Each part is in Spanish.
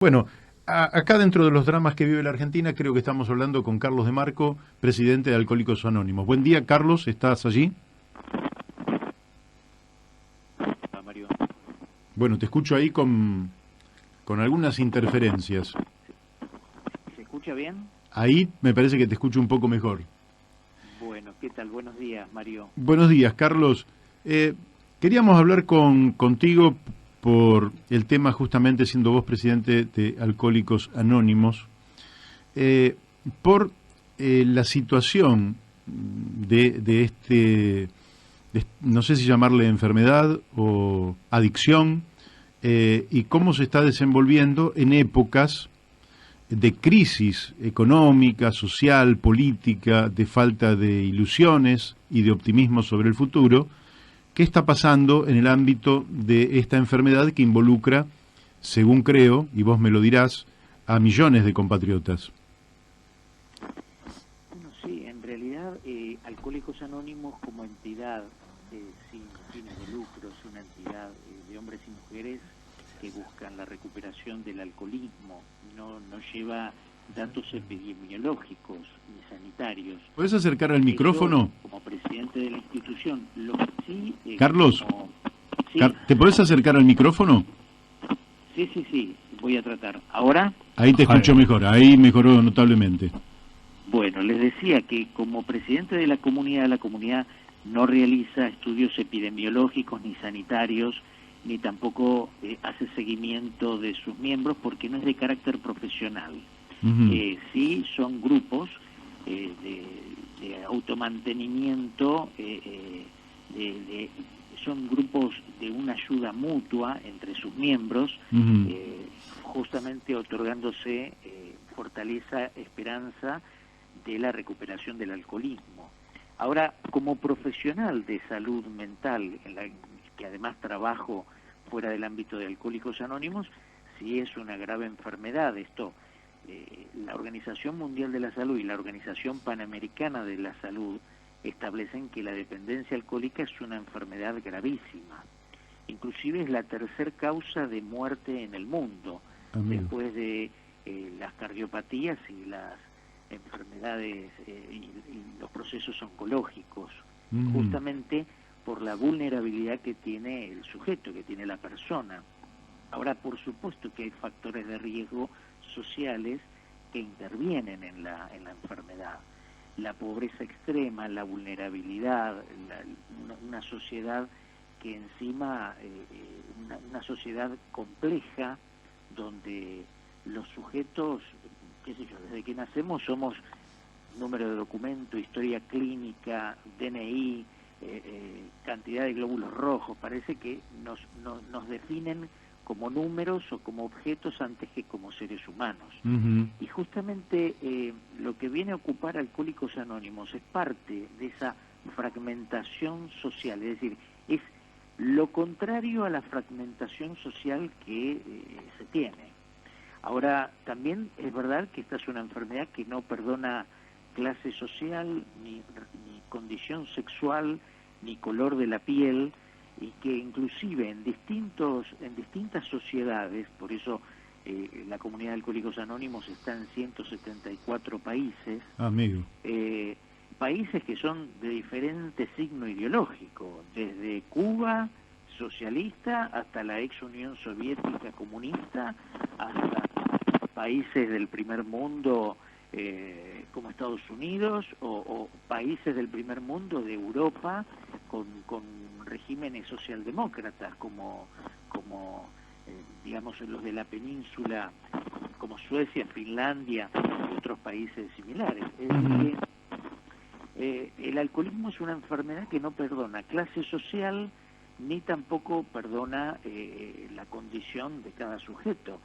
Bueno, acá dentro de los dramas que vive la Argentina, creo que estamos hablando con Carlos de Marco, presidente de Alcohólicos Anónimos. Buen día, Carlos, ¿estás allí? Mario. Bueno, te escucho ahí con algunas interferencias. ¿Se escucha bien? Ahí me parece que te escucho un poco mejor. Bueno, ¿qué tal? Buenos días, Mario. Buenos días, Carlos. Queríamos hablar contigo por el tema, justamente siendo vos presidente de Alcohólicos Anónimos, por la situación no sé si llamarle enfermedad o adicción, y cómo se está desenvolviendo en épocas de crisis económica, social, política, de falta de ilusiones y de optimismo sobre el futuro. ¿Qué está pasando en el ámbito de esta enfermedad que involucra, según creo, y vos me lo dirás, a millones de compatriotas? Bueno, sí, en realidad Alcohólicos Anónimos como entidad sin fines de lucro, es una entidad de hombres y mujeres que buscan la recuperación del alcoholismo, no lleva datos epidemiológicos ni sanitarios. ¿Puedes acercar al micrófono? Yo, como presidente de la institución, lo que sí... Carlos, ¿sí? ¿te podés acercar al micrófono? Sí, voy a tratar. ¿Ahora? Ahí te escucho mejor, ahí mejoró notablemente. Bueno, les decía que como presidente de la comunidad no realiza estudios epidemiológicos ni sanitarios, ni tampoco hace seguimiento de sus miembros porque no es de carácter profesional. Sí son grupos de automantenimiento, son grupos de una ayuda mutua entre sus miembros, justamente otorgándose fortaleza, esperanza de la recuperación del alcoholismo. Ahora, como profesional de salud mental, que además trabajo fuera del ámbito de Alcohólicos Anónimos, sí es una grave enfermedad esto. La Organización Mundial de la Salud y la Organización Panamericana de la Salud establecen que la dependencia alcohólica es una enfermedad gravísima. Inclusive es la tercera causa de muerte en el mundo, después de las cardiopatías y las enfermedades y los procesos oncológicos, justamente por la vulnerabilidad que tiene el sujeto, que tiene la persona. Ahora, por supuesto que hay factores de riesgo sociales que intervienen en la enfermedad. La pobreza extrema, la vulnerabilidad, una sociedad que encima, una sociedad compleja, donde los sujetos, qué sé yo, desde que nacemos somos número de documento, historia clínica, DNI, cantidad de glóbulos rojos, parece que nos definen como números o como objetos antes que como seres humanos. Y justamente lo que viene a ocupar Alcohólicos Anónimos es parte de esa fragmentación social, es decir, es lo contrario a la fragmentación social que se tiene. Ahora, también es verdad que esta es una enfermedad que no perdona clase social, ni condición sexual, ni color de la piel, y que inclusive en distintas sociedades, por eso la comunidad de Alcohólicos Anónimos está en 174 países, países que son de diferente signo ideológico, desde Cuba socialista hasta la ex Unión Soviética comunista, hasta países del primer mundo como Estados Unidos, o países del primer mundo de Europa con regímenes socialdemócratas como digamos los de la península, como Suecia, Finlandia y otros países similares. Es decir, que el alcoholismo es una enfermedad que no perdona clase social ni tampoco perdona la condición de cada sujeto.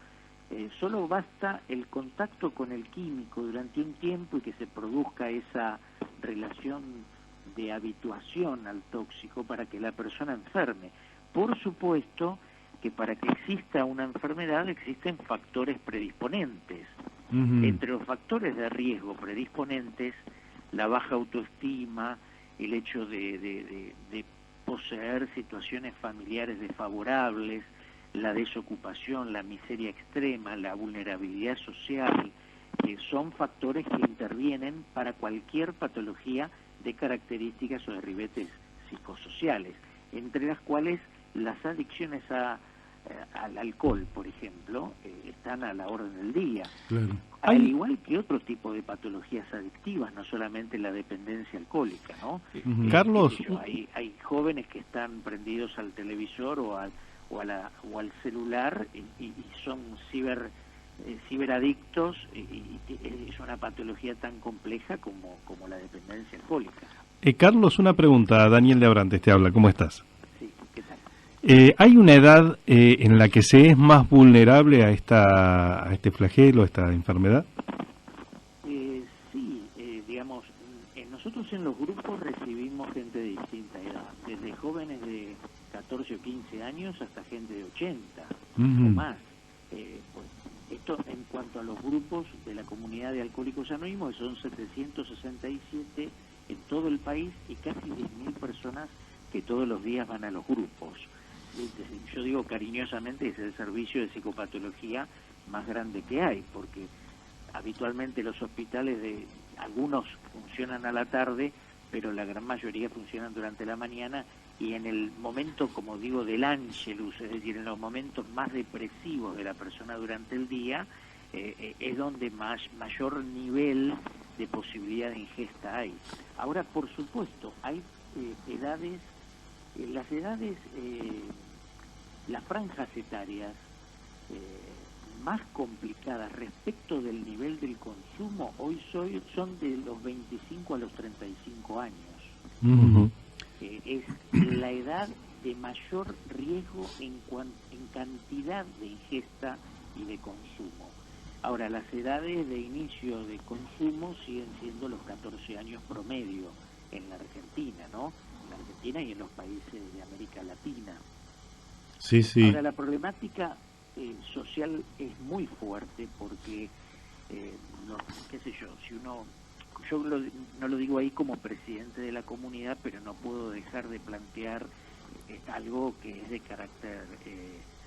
Solo basta el contacto con el químico durante un tiempo y que se produzca esa relación de habituación al tóxico para que la persona enferme. Por supuesto que para que exista una enfermedad existen factores predisponentes. Entre los factores de riesgo predisponentes, la baja autoestima, el hecho de poseer situaciones familiares desfavorables, la desocupación, la miseria extrema, la vulnerabilidad social, son factores que intervienen para cualquier patología de características o de ribetes psicosociales, entre las cuales las adicciones al alcohol, por ejemplo, están a la orden del día. Claro. Al igual que otro tipo de patologías adictivas, no solamente la dependencia alcohólica, ¿no? Carlos, hay jóvenes que están prendidos al televisor o al celular y son ciberadictos, y es una patología tan compleja como la dependencia alcohólica. Carlos, una pregunta. Daniel de Abrantes te habla. ¿Cómo estás? Sí, ¿qué tal? ¿Hay una edad en la que se es más vulnerable a este flagelo, a esta enfermedad? Sí, digamos, nosotros en los grupos recibimos gente de distinta edad, desde jóvenes de 14 o 15 años hasta gente de 80 o más. Pues, esto en cuanto a los grupos de la comunidad de Alcohólicos Anónimos, son 767 en todo el país y casi 10.000 personas que todos los días van a los grupos. Yo digo cariñosamente, es el servicio de psicopatología más grande que hay, porque habitualmente los hospitales algunos funcionan a la tarde, pero la gran mayoría funcionan durante la mañana, y en el momento, como digo, del ángelus, es decir, en los momentos más depresivos de la persona durante el día, es donde mayor nivel de posibilidad de ingesta hay. Ahora, por supuesto, hay edades, las franjas etarias más complicadas respecto del nivel del consumo hoy son de los 25 a los 35 años. Es la edad de mayor riesgo en cantidad de ingesta y de consumo. Ahora, las edades de inicio de consumo siguen siendo los 14 años promedio en la Argentina, ¿no? En la Argentina y en los países de América Latina. Sí, sí. Ahora, la problemática social es muy fuerte porque, qué sé yo, no lo digo ahí como presidente de la comunidad, pero no puedo dejar de plantear algo que es de carácter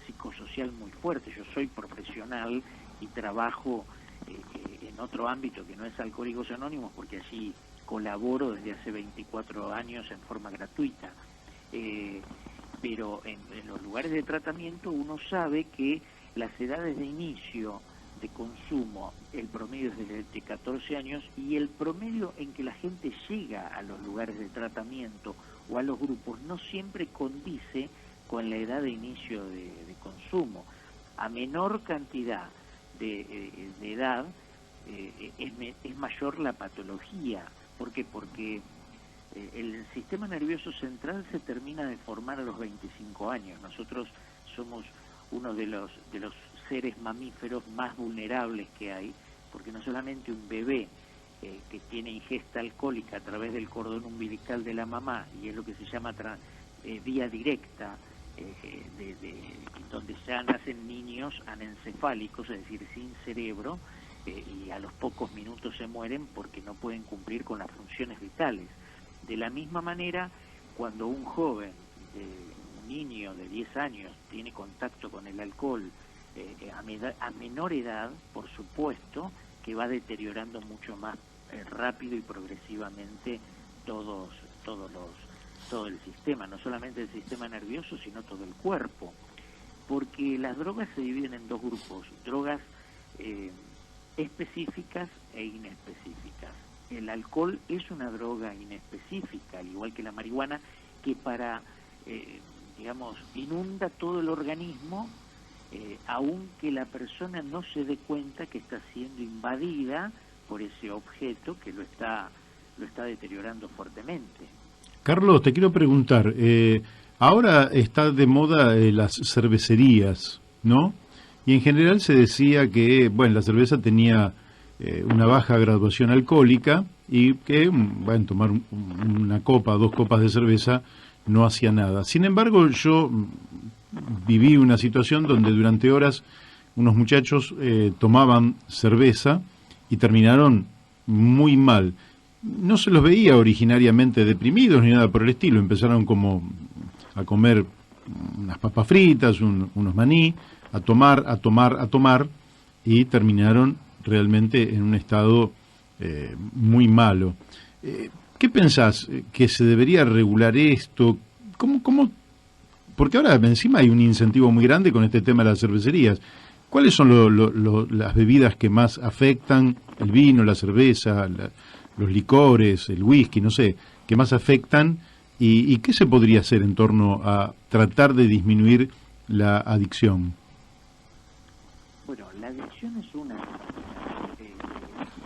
psicosocial muy fuerte. Yo soy profesional y trabajo en otro ámbito que no es Alcohólicos Anónimos, porque allí colaboro desde hace 24 años en forma gratuita. Pero en los lugares de tratamiento uno sabe que las edades de inicio de consumo, el promedio es de 14 años, y el promedio en que la gente llega a los lugares de tratamiento o a los grupos no siempre condice con la edad de inicio de consumo. A menor cantidad de edad es mayor la patología. ¿Por qué? Porque el sistema nervioso central se termina de formar a los 25 años. Nosotros somos uno de los seres mamíferos más vulnerables que hay, porque no solamente un bebé que tiene ingesta alcohólica a través del cordón umbilical de la mamá, y es lo que se llama vía directa, donde ya nacen niños anencefálicos, es decir, sin cerebro, y a los pocos minutos se mueren porque no pueden cumplir con las funciones vitales. De la misma manera, cuando un joven, un niño de 10 años, tiene contacto con el alcohol a menor edad, por supuesto que va deteriorando mucho más rápido y progresivamente todo el sistema, no solamente el sistema nervioso, sino todo el cuerpo, porque las drogas se dividen en dos grupos: drogas específicas e inespecíficas. El alcohol es una droga inespecífica, al igual que la marihuana, que inunda todo el organismo, aunque la persona no se dé cuenta que está siendo invadida por ese objeto que lo está deteriorando fuertemente. Carlos, te quiero preguntar, ahora está de moda las cervecerías, ¿no? Y en general se decía que, la cerveza tenía una baja graduación alcohólica y que, tomar una copa, 2 copas de cerveza no hacía nada. Sin embargo, yo viví una situación donde durante horas unos muchachos tomaban cerveza y terminaron muy mal. No se los veía originariamente deprimidos ni nada por el estilo, empezaron como a comer unas papas fritas, unos maní, a tomar, y terminaron realmente en un estado muy malo. ¿Qué pensás? ¿Que se debería regular esto? ¿Cómo? Porque ahora encima hay un incentivo muy grande con este tema de las cervecerías. ¿Cuáles son las bebidas que más afectan? El vino, la cerveza, los licores, el whisky, no sé, que más afectan. ¿Y qué se podría hacer en torno a tratar de disminuir la adicción? Bueno, la adicción es una...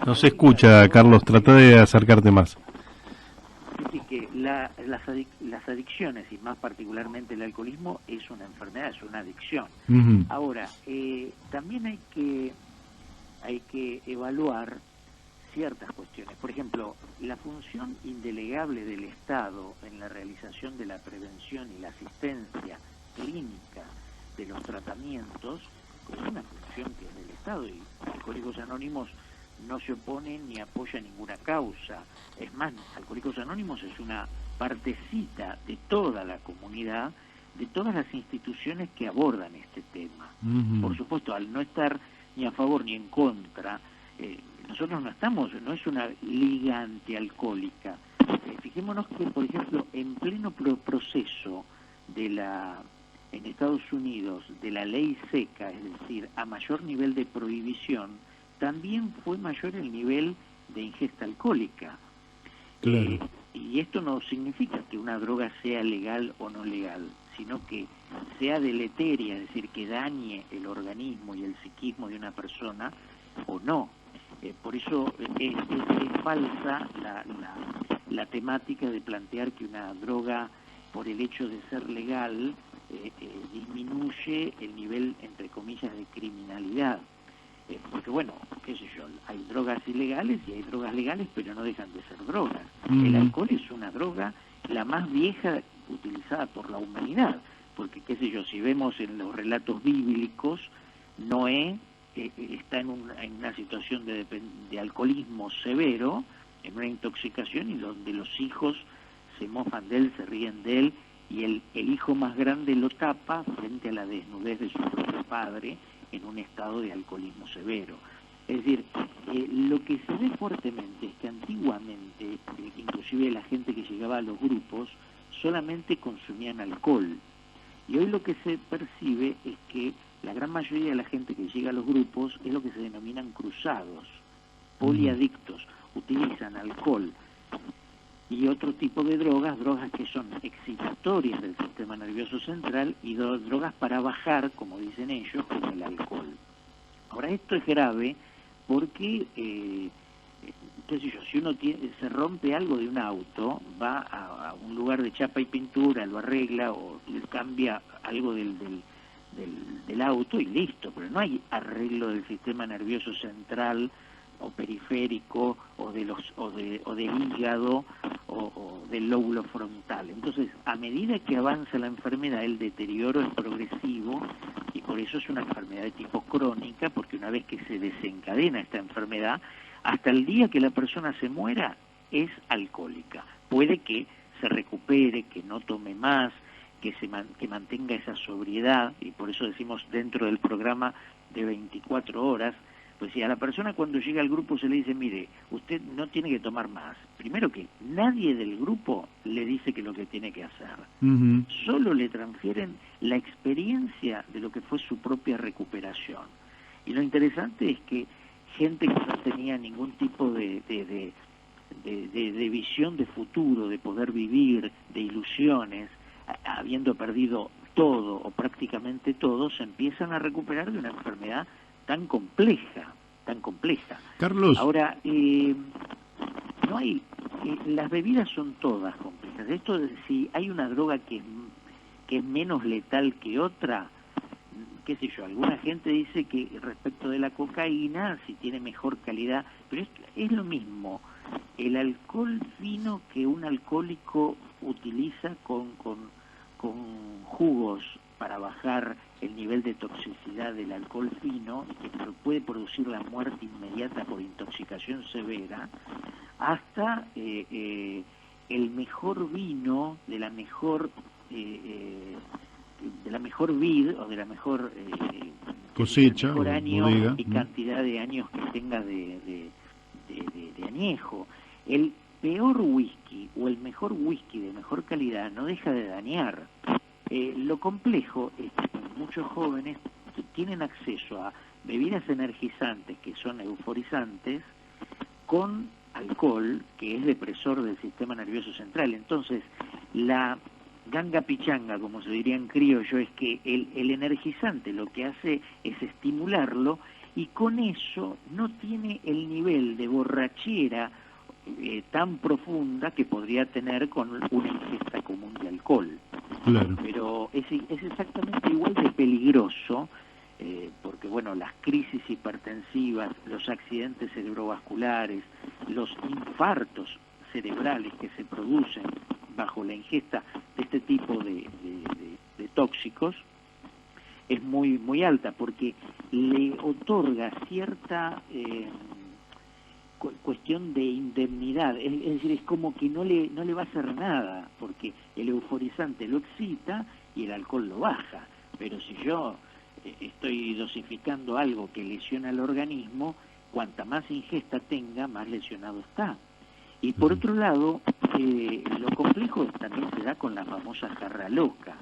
No se escucha, Carlos, trata de acercarte más. Es decir, que las adicciones, y más particularmente el alcoholismo, es una enfermedad, es una adicción. Uh-huh. Ahora, también hay que evaluar ciertas cuestiones. Por ejemplo, la función indelegable del Estado en la realización de la prevención y la asistencia clínica de los tratamientos es una función que es del Estado, y Alcohólicos Anónimos no se opone ni apoya ninguna causa. Es más, Alcohólicos Anónimos es una partecita de toda la comunidad, de todas las instituciones que abordan este tema. Uh-huh. Por supuesto, al no estar ni a favor ni en contra, nosotros no es una liga antialcohólica. Fijémonos que, por ejemplo, en pleno proceso en Estados Unidos de la ley seca, es decir, a mayor nivel de prohibición, también fue mayor el nivel de ingesta alcohólica. Claro. Y esto no significa que una droga sea legal o no legal, sino que sea deleteria, es decir, que dañe el organismo y el psiquismo de una persona o no. Por eso es falsa la temática de plantear que una droga, por el hecho de ser legal, disminuye el nivel, entre comillas, de criminalidad. Porque bueno, qué sé yo, hay drogas ilegales y hay drogas legales, pero no dejan de ser drogas. Uh-huh. El alcohol es una droga la más vieja utilizada por la humanidad, porque qué sé yo, si vemos en los relatos bíblicos, Noé está en una situación de alcoholismo severo, en una intoxicación, y donde los hijos se mofan de él, se ríen de él, y el hijo más grande lo tapa frente a la desnudez de su propio padre, en un estado de alcoholismo severo. Es decir, lo que se ve fuertemente es que antiguamente, inclusive la gente que llegaba a los grupos, solamente consumían alcohol. Y hoy lo que se percibe es que la gran mayoría de la gente que llega a los grupos es lo que se denominan cruzados, poliadictos, utilizan alcohol y otro tipo de drogas que son excitatorias del sistema nervioso central y drogas para bajar, como dicen ellos, como el alcohol. Ahora, esto es grave porque, qué sé yo, si uno se rompe algo de un auto, va a un lugar de chapa y pintura, lo arregla o le cambia algo del auto y listo, pero no hay arreglo del sistema nervioso central o periférico o del hígado o del lóbulo frontal. Entonces, a medida que avanza la enfermedad, el deterioro es progresivo, y por eso es una enfermedad de tipo crónica, porque una vez que se desencadena esta enfermedad, hasta el día que la persona se muera, es alcohólica. Puede que se recupere, que no tome más, que mantenga esa sobriedad, y por eso decimos dentro del programa de 24 horas, pues si a la persona cuando llega al grupo se le dice, mire, usted no tiene que tomar más. Primero que nadie del grupo le dice que lo que tiene que hacer. Uh-huh. Solo le transfieren la experiencia de lo que fue su propia recuperación. Y lo interesante es que gente que no tenía ningún tipo de visión de futuro, de poder vivir, de ilusiones, habiendo perdido todo o prácticamente todo, se empiezan a recuperar de una enfermedad tan compleja. Carlos. Ahora, no hay, las bebidas son todas complejas. Esto de si hay una droga que es menos letal que otra, qué sé yo, alguna gente dice que respecto de la cocaína, si tiene mejor calidad, pero es lo mismo el alcohol fino que un alcohólico utiliza con jugos para bajar el nivel de toxicidad del alcohol fino, que puede producir la muerte inmediata por intoxicación severa, hasta el mejor vino de la mejor de la mejor vid o de la mejor cosecha, mejor año bodega, y cantidad de años que tenga de añejo. El peor whisky o el mejor whisky de mejor calidad no deja de dañar. Lo complejo es que muchos jóvenes tienen acceso a bebidas energizantes que son euforizantes con alcohol, que es depresor del sistema nervioso central. Entonces, la ganga pichanga, como se diría en criollo, es que el energizante lo que hace es estimularlo, y con eso no tiene el nivel de borrachera tan profunda que podría tener con una ingesta común de alcohol. Claro. Pero es exactamente igual de peligroso, porque bueno, las crisis hipertensivas, los accidentes cerebrovasculares, los infartos cerebrales que se producen bajo la ingesta de este tipo de tóxicos es muy muy alta, porque le otorga cierta cuestión de indemnidad, es decir, es como que no le va a hacer nada, porque el euforizante lo excita y el alcohol lo baja. Pero si yo estoy dosificando algo que lesiona al organismo, cuanta más ingesta tenga, más lesionado está. Y por otro lado, lo complejo también se da con la famosa jarra loca.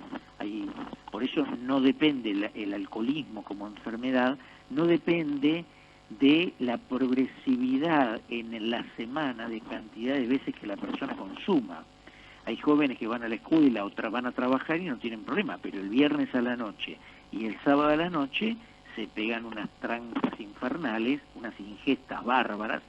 Por eso no depende el alcoholismo como enfermedad, no depende de la progresividad en la semana de cantidad de veces que la persona consuma. Hay jóvenes que van a la escuela, otras van a trabajar y no tienen problema, pero el viernes a la noche y el sábado a la noche se pegan unas trancas infernales, unas ingestas bárbaras,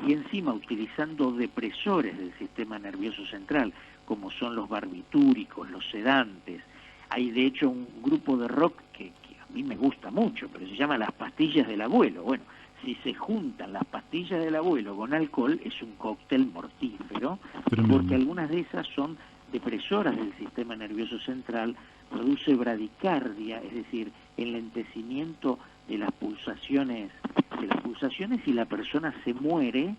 y encima utilizando depresores del sistema nervioso central, como son los barbitúricos, los sedantes. Hay de hecho un grupo de rock que a mí me gusta mucho, pero se llama Las Pastillas del Abuelo. Bueno, si se juntan las pastillas del abuelo con alcohol, es un cóctel mortífero, porque algunas de esas son depresoras del sistema nervioso central, produce bradicardia, es decir, enlentecimiento de las pulsaciones y la persona se muere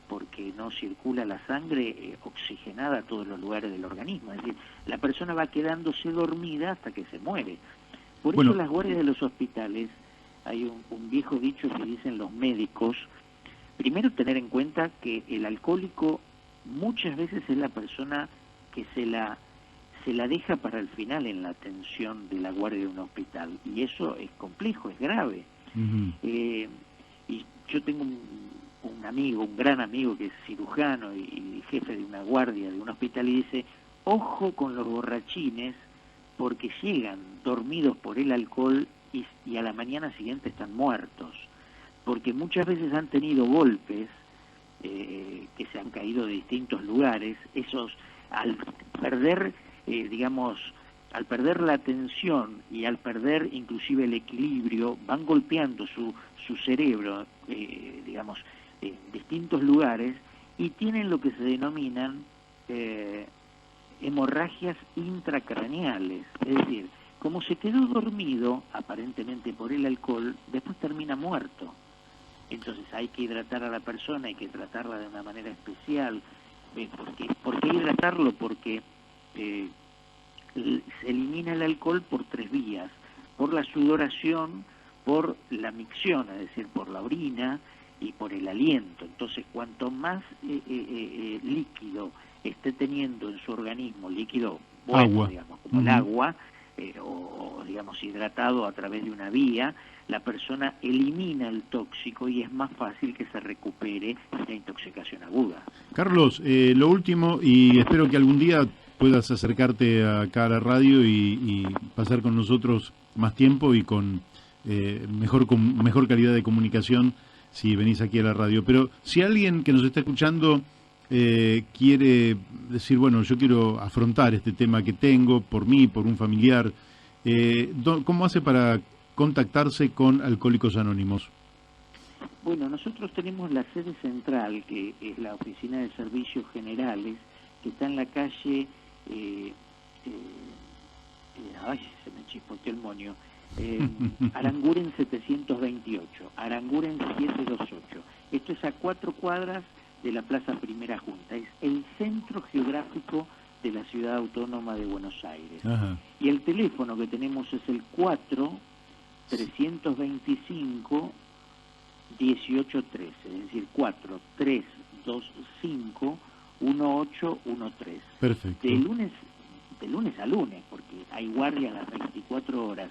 porque no circula la sangre oxigenada a todos los lugares del organismo. Es decir, la persona va quedándose dormida hasta que se muere. Por eso las guardias de los hospitales, hay un viejo dicho que dicen los médicos, primero tener en cuenta que el alcohólico muchas veces es la persona que se la deja para el final en la atención de la guardia de un hospital, y eso es complejo, es grave. Y yo tengo un amigo, un gran amigo que es cirujano y jefe de una guardia de un hospital, y dice, ojo con los borrachines, porque llegan dormidos por el alcohol y a la mañana siguiente están muertos, porque muchas veces han tenido golpes que se han caído de distintos lugares. Esos, al perder al perder la atención y al perder inclusive el equilibrio, van golpeando su cerebro, en distintos lugares, y tienen lo que se denominan hemorragias intracraneales, es decir, como se quedó dormido, aparentemente por el alcohol, después termina muerto. Entonces hay que hidratar a la persona, hay que tratarla de una manera especial. ¿Por qué hidratarlo? Porque se elimina el alcohol por 3 vías: por la sudoración, por la micción, es decir, por la orina, y por el aliento. Entonces, cuanto más líquido esté teniendo en su organismo, líquido bueno, agua, como el agua, o hidratado a través de una vía, la persona elimina el tóxico y es más fácil que se recupere la intoxicación aguda. Carlos, lo último, y espero que algún día puedas acercarte acá a la radio y pasar con nosotros más tiempo y con mejor calidad de comunicación si venís aquí a la radio. Pero si alguien que nos está escuchando quiere decir, bueno, yo quiero afrontar este tema que tengo por mí, por un familiar, ¿cómo hace para contactarse con Alcohólicos Anónimos? Bueno, nosotros tenemos la sede central, que es la Oficina de Servicios Generales, que está en la calle, se me chispoteó el moño, Aranguren 728, Aranguren 728. Esto es a 4 cuadras de la Plaza Primera Junta. Es el centro geográfico de la Ciudad Autónoma de Buenos Aires. Ajá. Y el teléfono que tenemos es el 4-325-1813, es decir, 4-325-1813. Perfecto. De lunes a lunes, porque hay guardia a las 24 horas.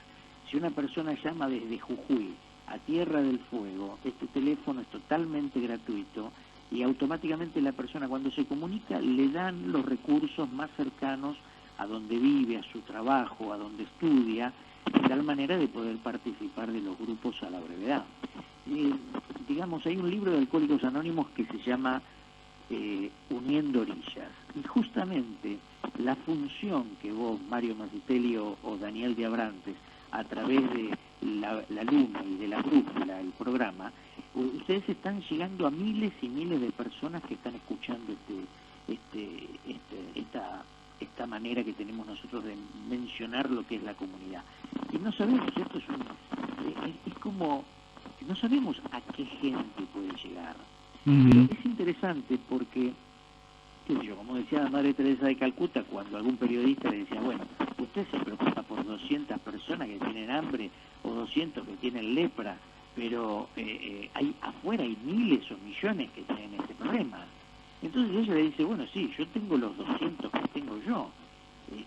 Si una persona llama desde Jujuy a Tierra del Fuego, este teléfono es totalmente gratuito y automáticamente la persona cuando se comunica le dan los recursos más cercanos a donde vive, a su trabajo, a donde estudia, de tal manera de poder participar de los grupos a la brevedad. Digamos, hay un libro de Alcohólicos Anónimos que se llama Uniendo Orillas, y justamente la función que vos, Mario Masitelli o Daniel de Abrantes, a través de la Luna y de la Brújula, el programa, ustedes están llegando a miles y miles de personas que están escuchando esta manera que tenemos nosotros de mencionar lo que es la comunidad. Y no sabemos, esto es como, no sabemos a qué gente puede llegar. Pero es interesante porque, qué sé yo, como decía la Madre Teresa de Calcuta, cuando algún periodista le decía, bueno, usted se preocupa por 200 personas que tienen hambre o 200 que tienen lepra, pero afuera hay miles o millones que tienen este problema. Entonces ella le dice, bueno, sí, yo tengo los 200 que tengo yo.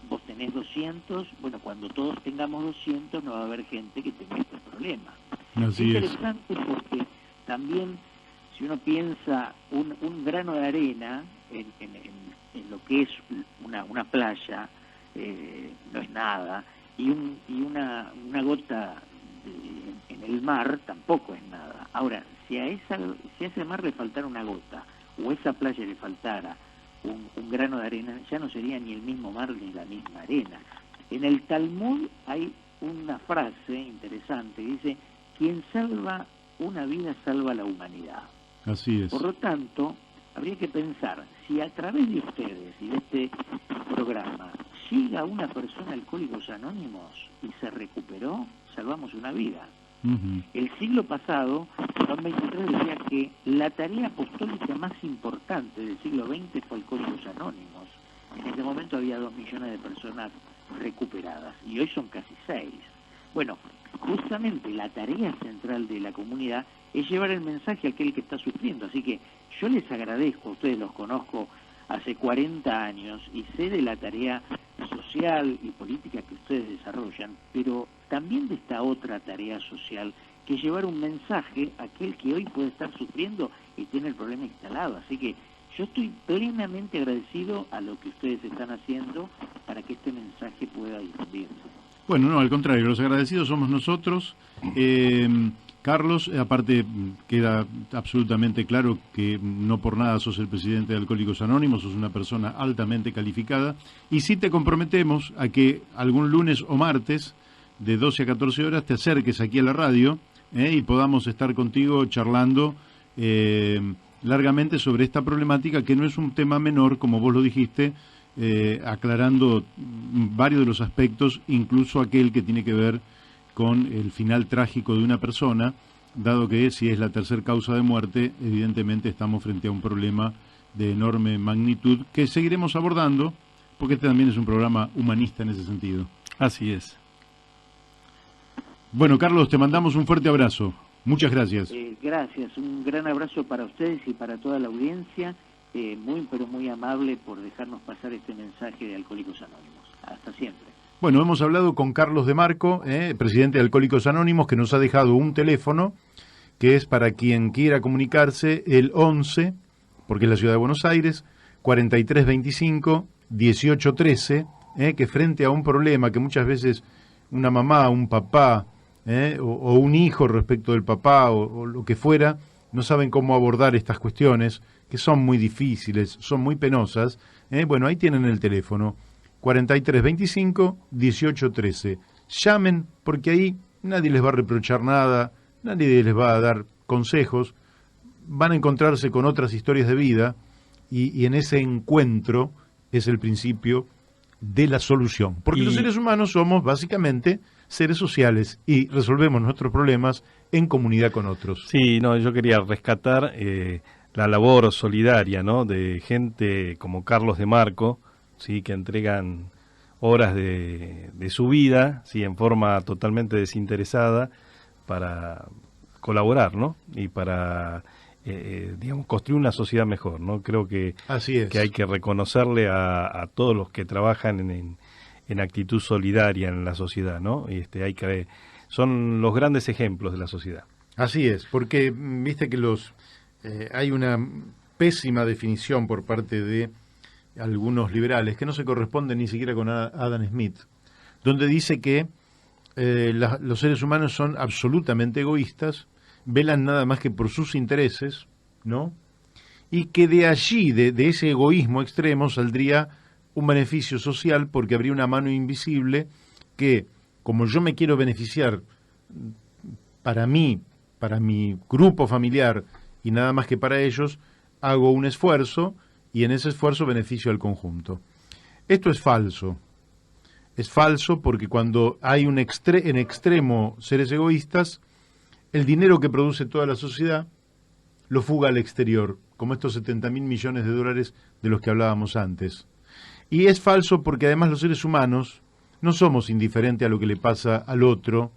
Vos tenés 200, bueno, cuando todos tengamos 200 no va a haber gente que tenga este problema. Así es interesante porque también, si uno piensa un grano de arena en lo que es una playa, no es nada, y una gota en el mar tampoco es nada. Ahora, si a ese mar le faltara una gota, o a esa playa le faltara un grano de arena, ya no sería ni el mismo mar ni la misma arena. En el Talmud hay una frase interesante que dice, quien salva una vida salva la humanidad. Así es. Por lo tanto, habría que pensar, si a través de ustedes y de este programa llega una persona a Alcohólicos Anónimos y se recuperó, salvamos una vida. El siglo pasado, Juan 23 decía que la tarea apostólica más importante del siglo XX fue Alcohólicos Anónimos. En ese momento había 2 millones de personas recuperadas y hoy son casi 6. Bueno, justamente la tarea central de la comunidad es llevar el mensaje a aquel que está sufriendo. Así que yo les agradezco, a ustedes los conozco hace 40 años y sé de la tarea social y política que ustedes desarrollan, pero también de esta otra tarea social, que es llevar un mensaje a aquel que hoy puede estar sufriendo y tiene el problema instalado. Así que yo estoy plenamente agradecido a lo que ustedes están haciendo para que este mensaje pueda difundirse. Bueno, no, al contrario, los agradecidos somos nosotros. Carlos, aparte queda absolutamente claro que no por nada sos el presidente de Alcohólicos Anónimos, sos una persona altamente calificada, y sí te comprometemos a que algún lunes o martes de 12 a 14 horas te acerques aquí a la radio y podamos estar contigo charlando largamente sobre esta problemática, que no es un tema menor, como vos lo dijiste, aclarando varios de los aspectos, incluso aquel que tiene que ver con el final trágico de una persona, dado que si es la tercera causa de muerte, evidentemente estamos frente a un problema de enorme magnitud que seguiremos abordando, porque este también es un programa humanista en ese sentido. Así es. Bueno, Carlos, te mandamos un fuerte abrazo. Muchas gracias. Gracias, un gran abrazo para ustedes y para toda la audiencia, muy pero muy amable por dejarnos pasar este mensaje de Alcohólicos Anónimos. Hasta siempre. Bueno, hemos hablado con Carlos de Marco, presidente de Alcohólicos Anónimos, que nos ha dejado un teléfono que es para quien quiera comunicarse, el 11, porque es la ciudad de Buenos Aires, 4325-1813, que frente a un problema que muchas veces una mamá, un papá o un hijo respecto del papá o lo que fuera, no saben cómo abordar estas cuestiones, que son muy difíciles, son muy penosas. Bueno, ahí tienen el teléfono. 4325-1813. Llamen, porque ahí nadie les va a reprochar nada, nadie les va a dar consejos, van a encontrarse con otras historias de vida y en ese encuentro es el principio de la solución. Porque los seres humanos somos básicamente seres sociales y resolvemos nuestros problemas en comunidad con otros. Sí, no, yo quería rescatar la labor solidaria, ¿no?, de gente como Carlos de Marco, ¿sí? Que entregan horas de su vida, ¿sí? En forma totalmente desinteresada para colaborar, ¿no? Y para, digamos, construir una sociedad mejor, ¿no? Creo que, Así es. que hay que reconocerle a todos los que trabajan en actitud solidaria en la sociedad, ¿no? Son los grandes ejemplos de la sociedad. Así es, porque viste que hay una pésima definición por parte de algunos liberales que no se corresponden ni siquiera con Adam Smith, donde dice que los seres humanos son absolutamente egoístas, velan nada más que por sus intereses, ¿no? Y que de allí, de ese egoísmo extremo, saldría un beneficio social, porque habría una mano invisible que, como yo me quiero beneficiar para mí, para mi grupo familiar y nada más que para ellos, hago un esfuerzo y en ese esfuerzo beneficio al conjunto. Esto es falso. Es falso porque cuando hay en extremo seres egoístas, el dinero que produce toda la sociedad lo fuga al exterior, como estos 70.000 millones de dólares de los que hablábamos antes. Y es falso porque además los seres humanos no somos indiferentes a lo que le pasa al otro,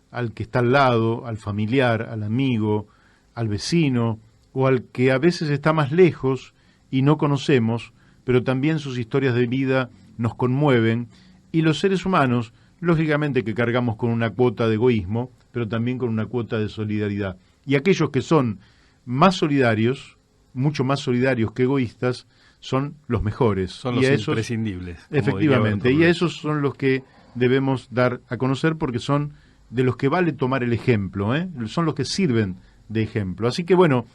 al que está al lado, al familiar, al amigo, al vecino, o al que a veces está más lejos y no conocemos, pero también sus historias de vida nos conmueven, y los seres humanos, lógicamente que cargamos con una cuota de egoísmo, pero también con una cuota de solidaridad. Y aquellos que son más solidarios, mucho más solidarios que egoístas, son los mejores. Son los imprescindibles. Efectivamente, y a esos son los que debemos dar a conocer porque son de los que vale tomar el ejemplo, son los que sirven de ejemplo. Así que bueno,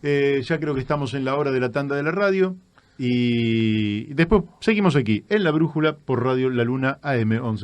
ya creo que estamos en la hora de la tanda de la radio y después seguimos aquí en La Brújula por Radio La Luna AM 11.